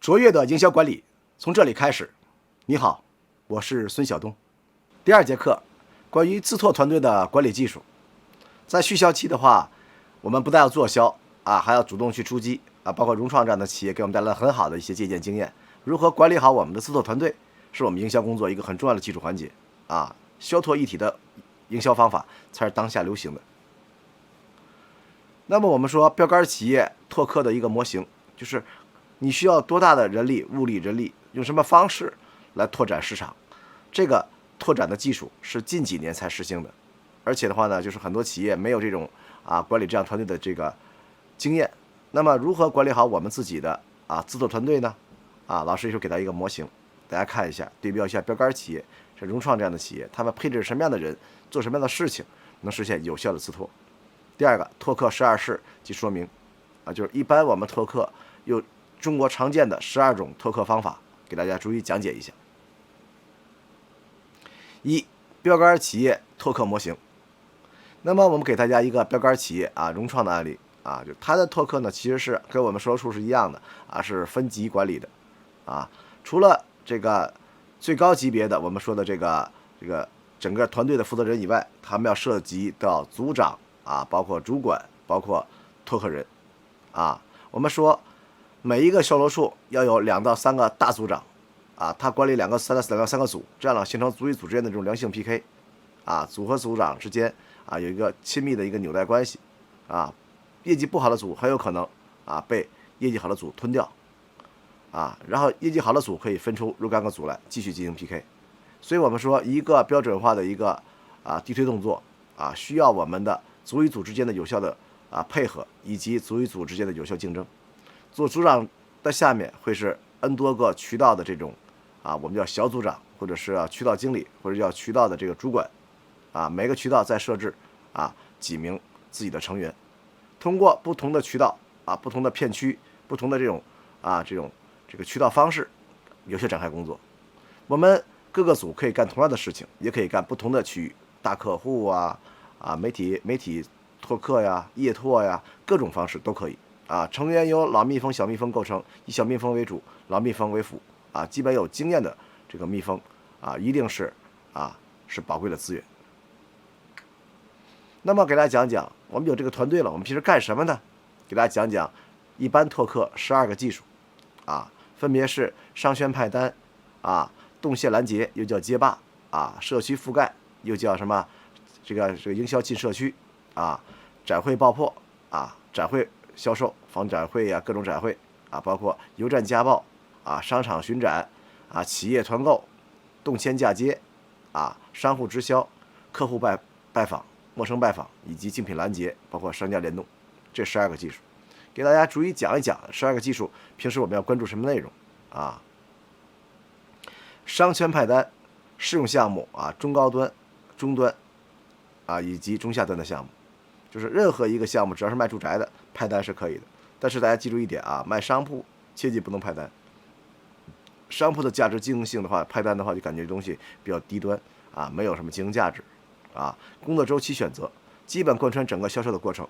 卓越的营销管理从这里开始。你好，我是孙晓东。第二节课，关于自拓团队的管理技术。在续销期的话，我们不但要做销还要主动去出击包括融创这样的企业给我们带来了很好的一些借鉴经验。如何管理好我们的自拓团队，是我们营销工作一个很重要的技术环节销拓一体的营销方法才是当下流行的。那么我们说标杆企业拓客的一个模型，就是你需要多大的人力、物力、人力，用什么方式来拓展市场？这个拓展的技术是近几年才实行的，而且的话呢，就是很多企业没有这种管理这样团队的这个经验。那么如何管理好我们自己的自拓团队呢？老师一会儿给大家一个模型，大家看一下，对标一下标杆企业，像融创这样的企业，他们配置什么样的人，做什么样的事情，能实现有效的自拓。第二个，拓客12式及说明就是一般我们拓客有中国常见的12种拓客方法，给大家逐一讲解一下。一、标杆企业拓客模型。那么我们给大家一个标杆企业融创的案例就它的拓客呢，其实是跟我们说处是一样的是分级管理的除了这个最高级别的我们说的这个整个团队的负责人以外，他们要涉及到组长包括主管，包括拓客人我们说每一个销售处要有2到3个大组长他管理2到3个组，这样呢形成组与组之间的这种良性 PK 组和组长之间有一个亲密的一个纽带关系业绩不好的组很有可能被业绩好的组吞掉然后业绩好的组可以分出若干个组来继续进行 PK。 所以我们说一个标准化的一个递推动作需要我们的组与组之间的有效的配合，以及组与组之间的有效竞争。做组长的下面会是 N 多个渠道的这种我们叫小组长，或者是渠道经理，或者叫渠道的这个主管每个渠道再设置几名自己的成员，通过不同的渠道不同的片区，不同的这种这个渠道方式有效展开工作。我们各个组可以干同样的事情，也可以干不同的区域，大客户媒体拓客业拓各种方式都可以成员由老蜜蜂、小蜜蜂构成，以小蜜蜂为主，老蜜蜂为辅基本有经验的这个蜜蜂一定是宝贵的资源。那么给大家讲讲，我们有这个团队了，我们平时干什么呢？给大家讲讲一般拓客12个技术分别是商圈派单动线拦截，又叫街霸社区覆盖，又叫什么这个营销进社区展会爆破展会销售，仿展会各种展会包括油站家暴商场巡展企业团购，动迁嫁接商户直销，客户拜访，陌生拜访，以及竞品拦截，包括商家联动。这12个技术给大家逐一讲一讲。12个技术平时我们要关注什么内容商圈派单适用项目中高端、中端以及中下端的项目，就是任何一个项目只要是卖住宅的派单是可以的。但是大家记住一点卖商铺切记不能派单。商铺的价值经营性的话，派单的话就感觉这东西比较低端没有什么经营价值工作周期选择基本贯穿整个销售的过程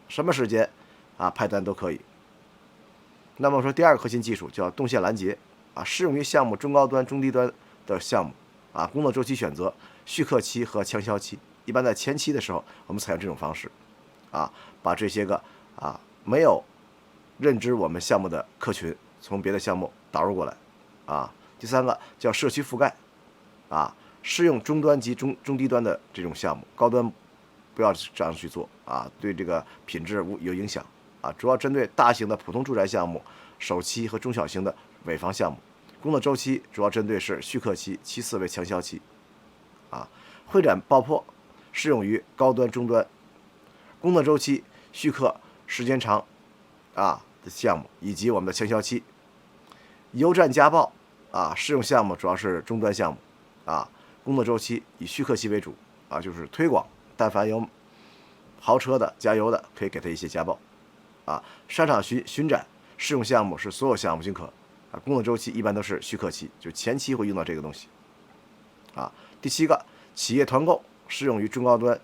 什么时间派单都可以。那么说第二个核心技术叫动线拦截适用于项目中高端、中低端的项目工作周期选择续客期和强销期，一般在前期的时候我们采用这种方式把这些个没有认知我们项目的客群从别的项目导入过来第三个叫社区覆盖适用中端及中低端的这种项目，高端不要这样去做对这个品质有影响主要针对大型的普通住宅项目、首期和中小型的尾房项目。工作周期主要针对是续客期，其次为强销期会展爆破适用于高端、中端，工作周期、续客时间长的项目，以及我们的强销期。油站家暴适用项目主要是中端项目工作周期以续客期为主就是推广，但凡有豪车的、加油的，可以给他一些家暴商场巡展适用项目是所有项目均可工作周期一般都是续客期，就前期会用到这个东西第7个，企业团购适用于中高端、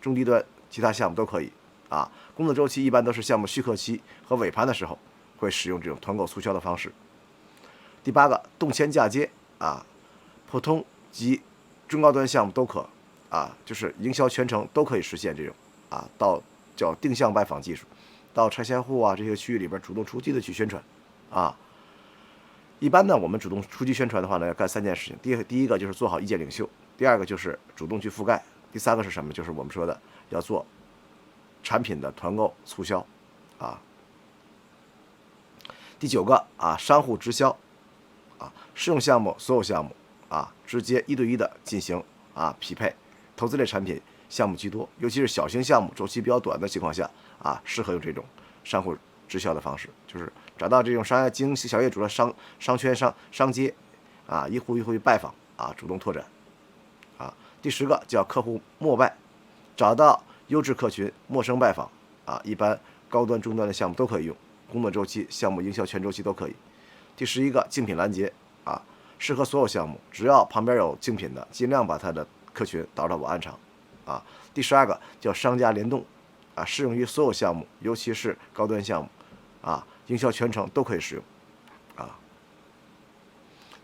中低端其他项目都可以工作周期一般都是项目续客期和尾盘的时候会使用这种团购促销的方式。第8个，动迁嫁接啊，普通及中高端项目都可啊，就是营销全程都可以实现这种啊，到叫定向拜访技术，到拆迁户啊这些区域里边主动出击的去宣传啊。一般呢，我们主动出击宣传的话呢，要干3件事情。第一个就是做好意见领袖，第2个就是主动去覆盖，第3个是什么？就是我们说的要做产品的团购促销啊。第9个啊，商户直销啊，适用项目所有项目啊，直接1对1的进行啊匹配。投资类产品项目居多，尤其是小型项目周期比较短的情况下啊，适合用这种商户直销的方式，就是找到这种商业经小业主的商圈商街啊，一户一户去拜访啊，主动拓展啊。第10个叫客户陌拜，找到优质客群，陌生拜访啊，一般高端中端的项目都可以用，工作周期、项目营销全周期都可以。第11个竞品拦截啊，适合所有项目，只要旁边有竞品的，尽量把它的客群导到我案场啊。第12个叫商家联动啊，适用于所有项目，尤其是高端项目啊，营销全程都可以使用啊。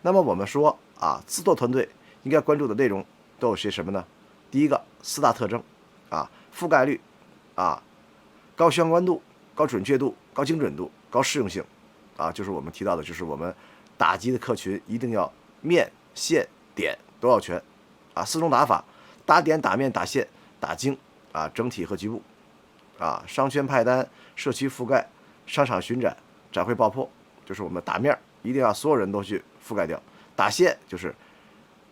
那么我们说啊，自做团队应该关注的内容都有些什么呢？第一个4大特征啊，覆盖率啊，高相关度、高准确度、高精准度、高适用性啊，就是我们提到的，就是我们打击的客群一定要面、线、点都要全啊。4种打法：打点、打面、打线、打精啊，整体和局部啊，商圈派单、社区覆盖、商场巡展、展会爆破，就是我们打面一定要所有人都去覆盖掉；打线就是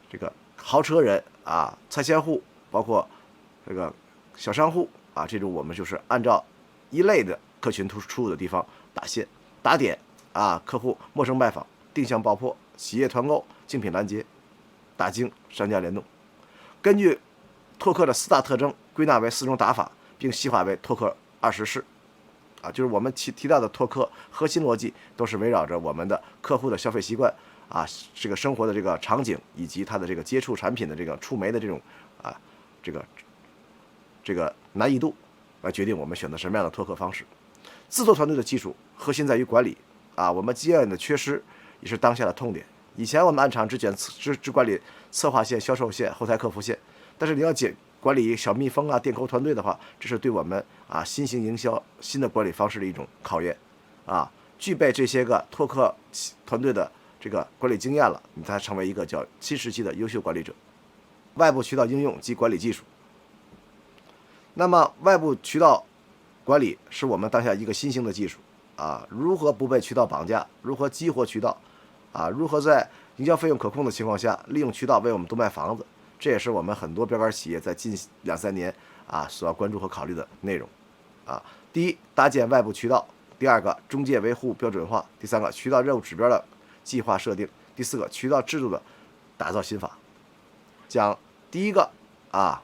这个豪车人啊、拆迁户，包括这个小商户啊，这种我们就是按照一类的客群出入的地方打线；打点啊，客户陌生拜访、定向爆破、企业团购、竞品拦截；打精，商家联动。根据拓客的4大特征归纳为4种打法，并细化为拓客20式啊，就是我们提到的拓客核心逻辑都是围绕着我们的客户的消费习惯啊，这个生活的这个场景以及他的这个接触产品的这个触媒的这种啊这个难易度来决定我们选择什么样的拓客方式。自做团队的基础核心在于管理啊，我们经验的缺失也是当下的痛点。以前我们按场只管理策划线、销售线、后台客服线，但是你要管理小蜜蜂啊、电购团队的话，这是对我们啊新型营销、新的管理方式的一种考验啊。具备这些个拓客团队的这个管理经验了，你才成为一个叫新时期的优秀管理者。外部渠道应用及管理技术。那么外部渠道管理是我们当下一个新兴的技术啊，如何不被渠道绑架，如何激活渠道啊，如何在营销费用可控的情况下，利用渠道为我们多卖房子，这也是我们很多标杆企业在近2-3年啊所要关注和考虑的内容啊。第一，搭建外部渠道；第2个，中介维护标准化；第3个，渠道任务指标的计划设定；第4个，渠道制度的打造心法。讲第一个啊，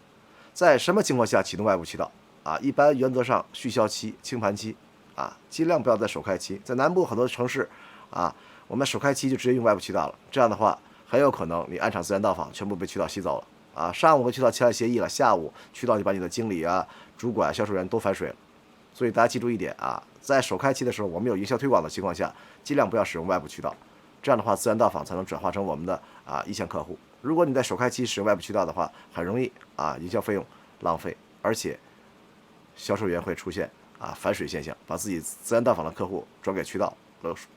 在什么情况下启动外部渠道啊？一般原则上续销期、清盘期啊，尽量不要在首开期。在南部很多城市啊，我们首开期就直接用外部渠道了，这样的话很有可能你按场自然到访全部被渠道吸走了啊。上午和渠道签了协议了，下午渠道就把你的经理啊、主管、销售员都反水了。所以大家记住一点啊，在首开期的时候，我们有营销推广的情况下，尽量不要使用外部渠道，这样的话自然到访才能转化成我们的啊意向客户。如果你在首开期使用外部渠道的话，很容易啊营销费用浪费，而且销售员会出现啊反水现象，把自己自然到访的客户转给渠道，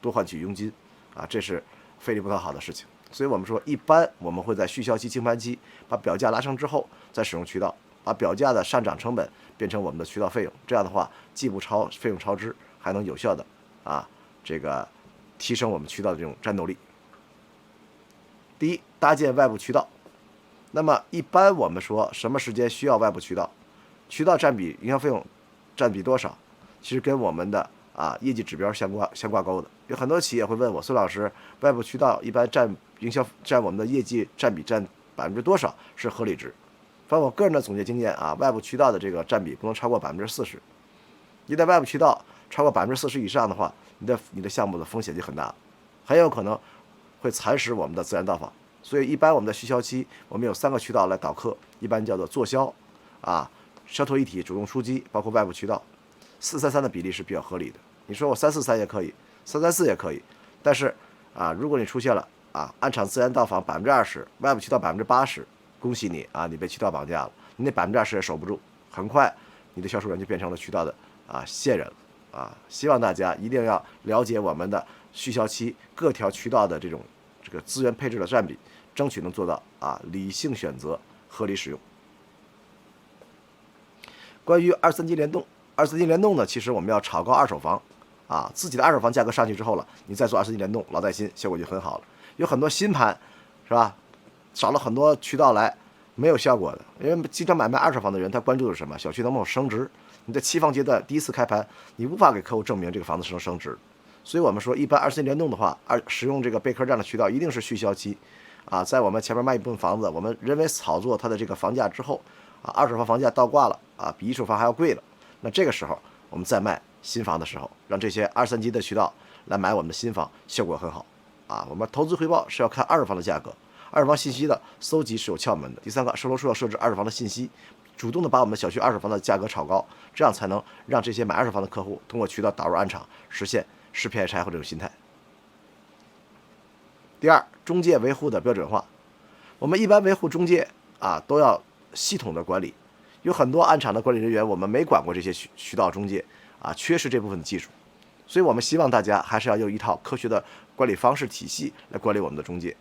多换取佣金啊，这是费力不讨好的事情。所以我们说，一般我们会在续销期、清盘期把表价拉升之后，再使用渠道，把表价的上涨成本变成我们的渠道费用，这样的话既不费用超支，还能有效的啊这个提升我们渠道的这种战斗力。第一，搭建外部渠道。那么一般我们说什么时间需要外部渠道？渠道占比营销费用占比多少？其实跟我们的啊业绩指标相挂钩的。有很多企业会问我，孙老师，外部渠道一般占我们的业绩占比占多少是合理值？反正我个人的总结经验啊，外部渠道的这个占比不能超过40%。你在外部渠道超过40%以上的话，你的项目的风险就很大，很有可能会蚕食我们的自然到访。所以一般我们的续销期，我们有3个渠道来导客，一般叫做做销啊、销售一体、主动出击，包括外部渠道，4-3-3的比例是比较合理的。你说我3-4-3也可以334也可以。但是如果你出现了暗场自然到访20%，外部渠道80%，恭喜你你被渠道绑架了，你那20%也守不住，很快你的销售员就变成了渠道的线人了希望大家一定要了解我们的续销期各条渠道的这个资源配置的占比，争取能做到理性选择，合理使用。关于23级联动，23级联动呢，其实我们要炒高二手房自己的二手房价格上去之后了，你再做23级联动，老带新，效果就很好了。有很多新盘是吧，找了很多渠道来，没有效果的，因为经常买卖二手房的人，他关注的是什么？小区能不能升值？你在期房阶段第一次开盘，你无法给客户证明这个房子是能升值。所以我们说，一般23级联动的话，使用这个贝壳这样的渠道，一定是续销期在我们前面卖一部分房子，我们人为炒作它的这个房价之后二手房房价倒挂了比一手房还要贵了，那这个时候我们再卖新房的时候，让这些23级的渠道来买我们的新房，效果很好我们投资回报是要看二手房的价格，二手房信息的搜集是有窍门的。第三个，售楼处要设置二手房的信息，主动的把我们小区二手房的价格炒高，这样才能让这些买二手房的客户通过渠道导入暗场，实现识骗拆户这种心态。第二，中介维护的标准化，我们一般维护中介都要系统的管理，有很多暗场的管理人员我们没管过这些渠道中介缺失这部分的技术，所以我们希望大家还是要用一套科学的管理方式体系来管理我们的中介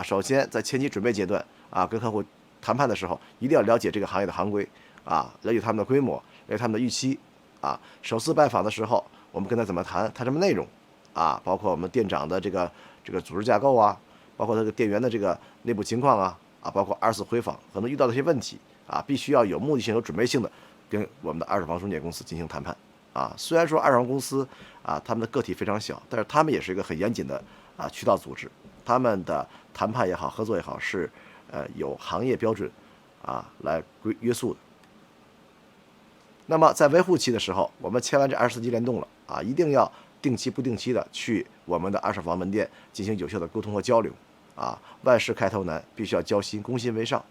首先在前期准备阶段跟客户谈判的时候，一定要了解这个行业的行规了解他们的规模，了解他们的预期首次拜访的时候，我们跟他怎么谈什么内容包括我们店长的这个组织架构包括这个店员的这个内部情况包括2次回访可能遇到的一些问题必须要有目的性、有准备性的跟我们的二手房中介公司进行谈判虽然说二手房公司他们的个体非常小，但是他们也是一个很严谨的渠道组织，他们的谈判也好，合作也好，是有行业标准来约束的。那么在维护期的时候，我们签完这24级联动了一定要定期不定期的去我们的二手房门店进行有效的沟通和交流万事开头难，必须要交心，攻心为上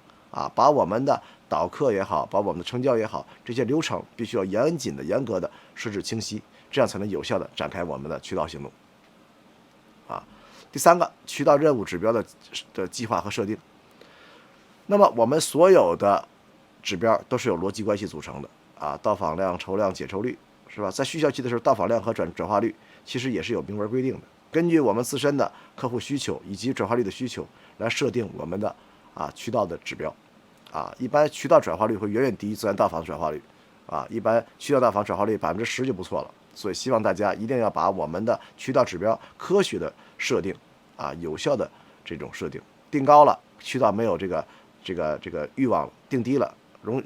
把我们的导客也好，把我们的成交也好，这些流程必须要严谨的、严格的设置清晰，这样才能有效的展开我们的渠道行动第三个，渠道任务指标的计划和设定。那么我们所有的指标都是有逻辑关系组成的到访量、筹量、解筹率是吧？在续销期的时候，到访量和转化率其实也是有明文规定的，根据我们自身的客户需求以及转化率的需求来设定我们的渠道的指标一般渠道转化率会远远低于自然到访的转化率一般渠道到访转化率10%就不错了。所以希望大家一定要把我们的渠道指标科学的设定有效的这种设定，定高了渠道没有这个欲望了，定低了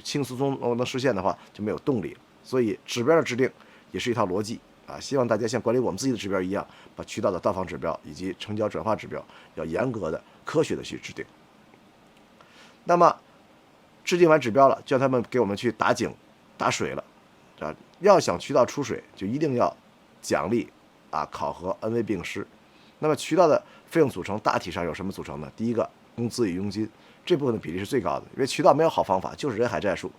轻松能实现的话就没有动力了。所以指标的制定也是一套逻辑希望大家像管理我们自己的指标一样，把渠道的到访指标以及成交转化指标要严格的、科学的去制定。那么制定完指标了，叫他们给我们去打井、打水了要想渠道出水，就一定要奖励考核，恩威并施。那么渠道的费用组成大体上有什么组成呢？第一个，工资与佣金，这部分的比例是最高的，因为渠道没有好方法，就是人海战术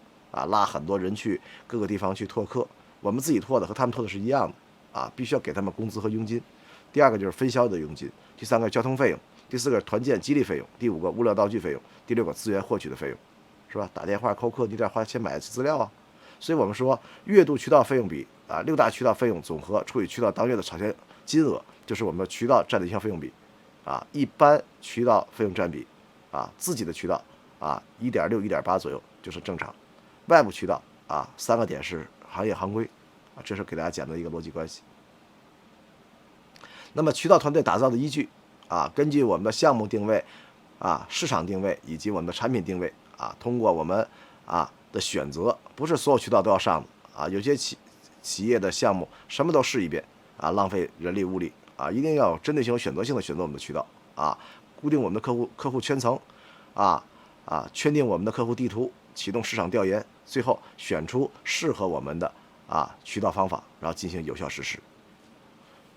拉很多人去各个地方去拓客，我们自己拓的和他们拓的是一样的必须要给他们工资和佣金。第二个就是分销的佣金，第三个交通费用，第四个团建激励费用，第五个物料道具费用，第六个资源获取的费用，是吧？打电话扣客，你得花钱买资料所以我们说月度渠道费用比6大渠道费用总和除以渠道当月的产权金额，就是我们的渠道占的营销费用比一般渠道费用占比自己的渠道1.6、1.8左右就是正常，外部渠道3个点是行业行规这是给大家讲的一个逻辑关系。那么渠道团队打造的依据根据我们的项目定位市场定位以及我们的产品定位通过我们的选择，不是所有渠道都要上的有些企业的项目什么都试一遍浪费人力物力一定要有针对性、有选择性的选择我们的渠道固定我们的客户圈层圈定我们的客户地图，启动市场调研，最后选出适合我们的渠道方法，然后进行有效实施。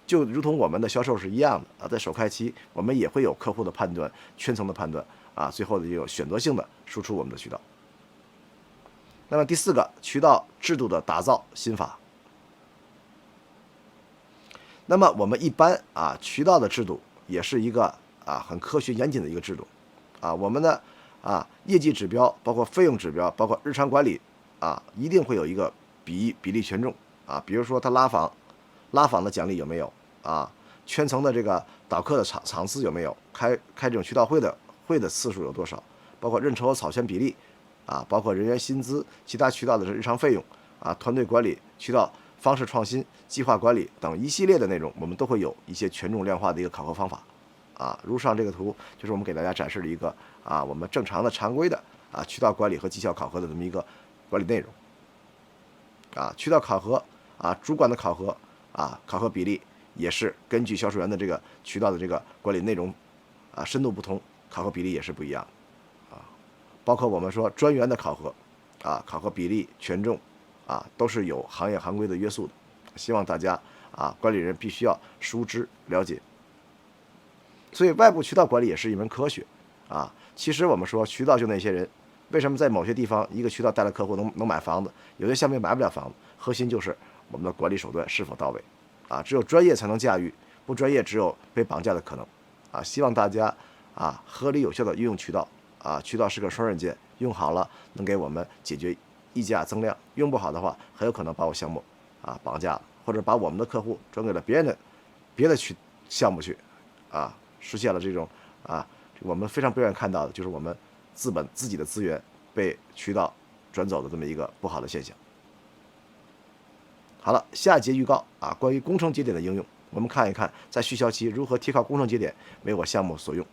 就如同我们的销售是一样的在首开期我们也会有客户的判断、圈层的判断最后也有选择性的输出我们的渠道。那么第四个，渠道制度的打造心法。那么我们一般渠道的制度也是一个很科学严谨的一个制度我们的业绩指标，包括费用指标，包括日常管理一定会有一个比例权重比如说他拉访的奖励有没有圈层的这个导客的场次有没有，开这种渠道会的次数有多少，包括认筹和草权比例包括人员薪资、其他渠道的日常费用团队管理、渠道方式创新、计划管理等一系列的内容，我们都会有一些权重量化的一个考核方法如上这个图就是我们给大家展示的一个我们正常的常规的渠道管理和绩效考核的这么一个管理内容渠道考核主管的考核考核比例也是根据销售员的这个渠道的这个管理内容深度不同，考核比例也是不一样包括我们说专员的考核考核比例权重都是有行业行规的约束的，希望大家管理人必须要熟知了解。所以外部渠道管理也是一门科学其实我们说渠道就那些人，为什么在某些地方一个渠道带来客户能买房子，有些项目买不了房子，核心就是我们的管理手段是否到位只有专业才能驾驭，不专业只有被绑架的可能希望大家合理有效的运用渠道渠道是个双刃剑，用好了能给我们解决溢价增量，用不好的话很有可能把我项目绑架了，或者把我们的客户转给了别的项目去实现了这种我们非常不愿意看到的，就是我们自己的资源被渠道转走的这么一个不好的现象。好了，下一节预告关于工程节点的应用，我们看一看在续销期如何提高工程节点为我项目所用。